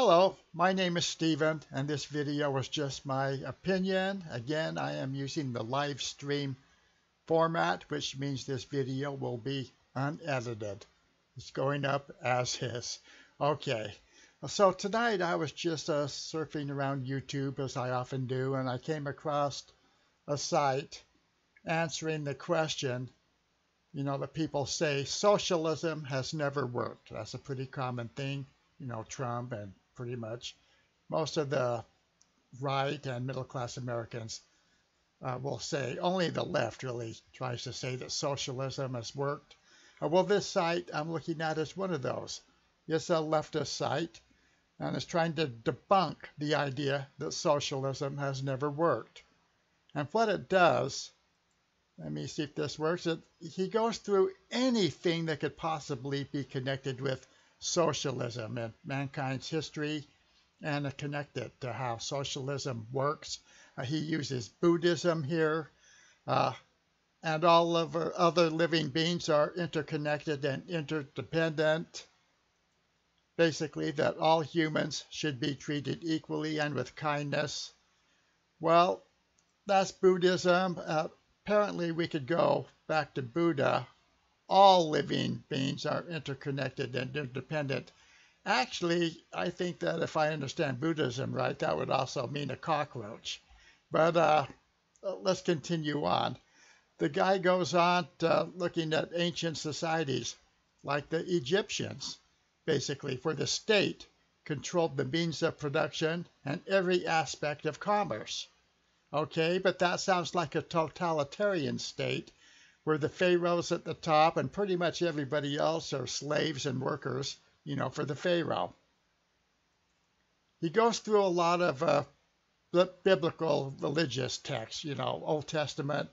Hello, my name is Steven, and this video was just my opinion. Again, I am using the live stream format, which means this video will be unedited. It's going up as is. Okay, so tonight I was just surfing around YouTube, as I often do, and I came across a site answering the question, that people say socialism has never worked. That's a pretty common thing. Trump and pretty much most of the right and middle-class Americans will say. Only the left really tries to say that socialism has worked. Well, this site I'm looking at is one of those. It's a leftist site, and it's trying to debunk the idea that socialism has never worked. And what it does, let me see if this works, he goes through anything that could possibly be connected with socialism and mankind's history and connect it to how socialism works. He uses Buddhism here, and all of our other living beings are interconnected and interdependent. Basically, that all humans should be treated equally and with kindness. Well, that's Buddhism. Apparently, we could go back to Buddha. All living beings are interconnected and interdependent. Actually, I think that if I understand Buddhism right, that would also mean a cockroach. But let's continue on. The guy goes on looking at ancient societies, like the Egyptians, basically, where the state controlled the means of production and every aspect of commerce. Okay, but that sounds like a totalitarian state, where the pharaohs at the top and pretty much everybody else are slaves and workers, for the pharaoh. He goes through a lot of biblical religious texts, Old Testament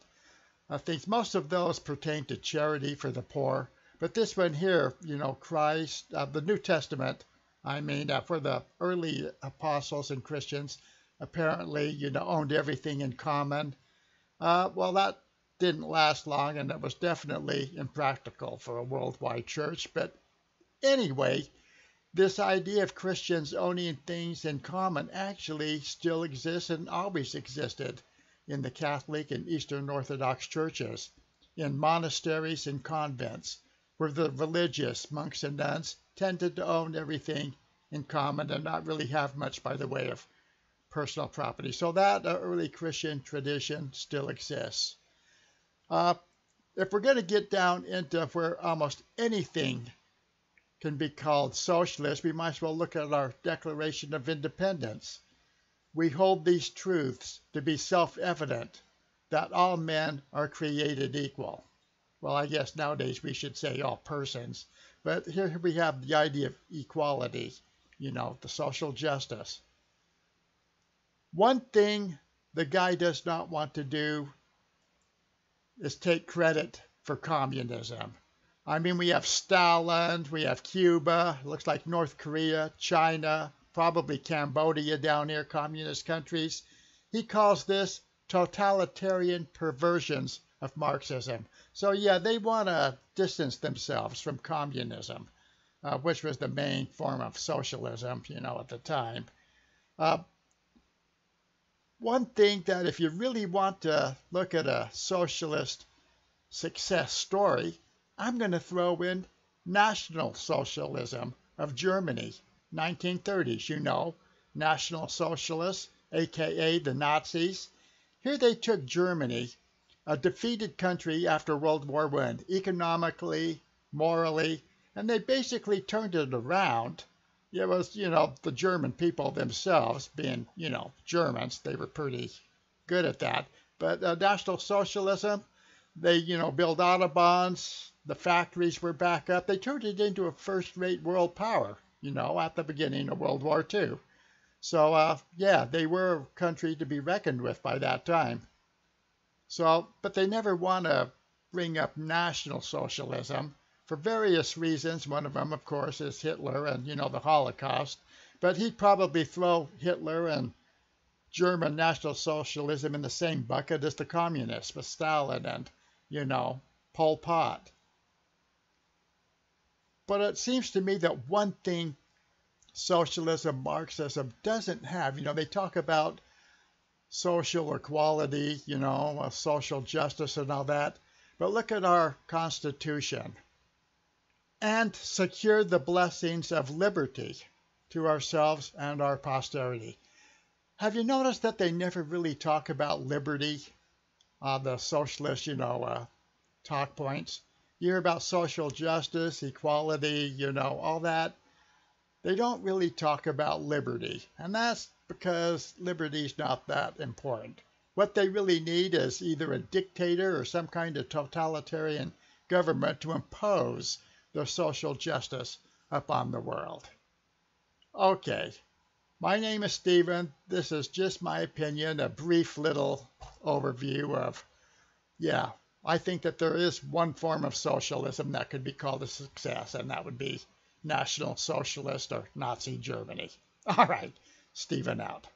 things. Most of those pertain to charity for the poor. But this one here, Christ, the New Testament, for the early apostles and Christians, apparently, owned everything in common. Well, that didn't last long, and it was definitely impractical for a worldwide church. But anyway, this idea of Christians owning things in common actually still exists and always existed in the Catholic and Eastern Orthodox churches, in monasteries and convents, where the religious monks and nuns tended to own everything in common and not really have much by the way of personal property. So that early Christian tradition still exists. If we're going to get down into where almost anything can be called socialist, we might as well look at our Declaration of Independence. We hold these truths to be self-evident, that all men are created equal. Well, I guess nowadays we should say all persons, but here we have the idea of equality, the social justice. One thing the guy does not want to do is take credit for communism. We have Stalin, we have Cuba, looks like North Korea, China, probably Cambodia down here, communist countries. He calls this totalitarian perversions of Marxism. So yeah, they want to distance themselves from communism, which was the main form of socialism, at the time. One thing that if you really want to look at a socialist success story, I'm going to throw in National Socialism of Germany, 1930s, National Socialists, aka the Nazis. Here they took Germany, a defeated country after World War I, economically, morally, and they basically turned it around. It was, the German people themselves being, Germans, they were pretty good at that. But National Socialism, they, built autobahns, the factories were back up. They turned it into a first-rate world power, at the beginning of World War II. So, yeah, they were a country to be reckoned with by that time. So, but they never want to bring up National Socialism for various reasons. One of them, of course, is Hitler and, the Holocaust. But he'd probably throw Hitler and German National Socialism in the same bucket as the communists with Stalin and, Pol Pot. But it seems to me that one thing socialism, Marxism doesn't have. They talk about social equality, social justice and all that. But look at our Constitution. And secure the blessings of liberty to ourselves and our posterity. Have you noticed that they never really talk about liberty? The socialist, talk points. You hear about social justice, equality, all that. They don't really talk about liberty. And that's because liberty's not that important. What they really need is either a dictator or some kind of totalitarian government to impose their social justice upon the world. Okay, my name is Stephen. This is just my opinion, a brief little overview of, I think that there is one form of socialism that could be called a success, and that would be National Socialist or Nazi Germany. All right, Stephen out.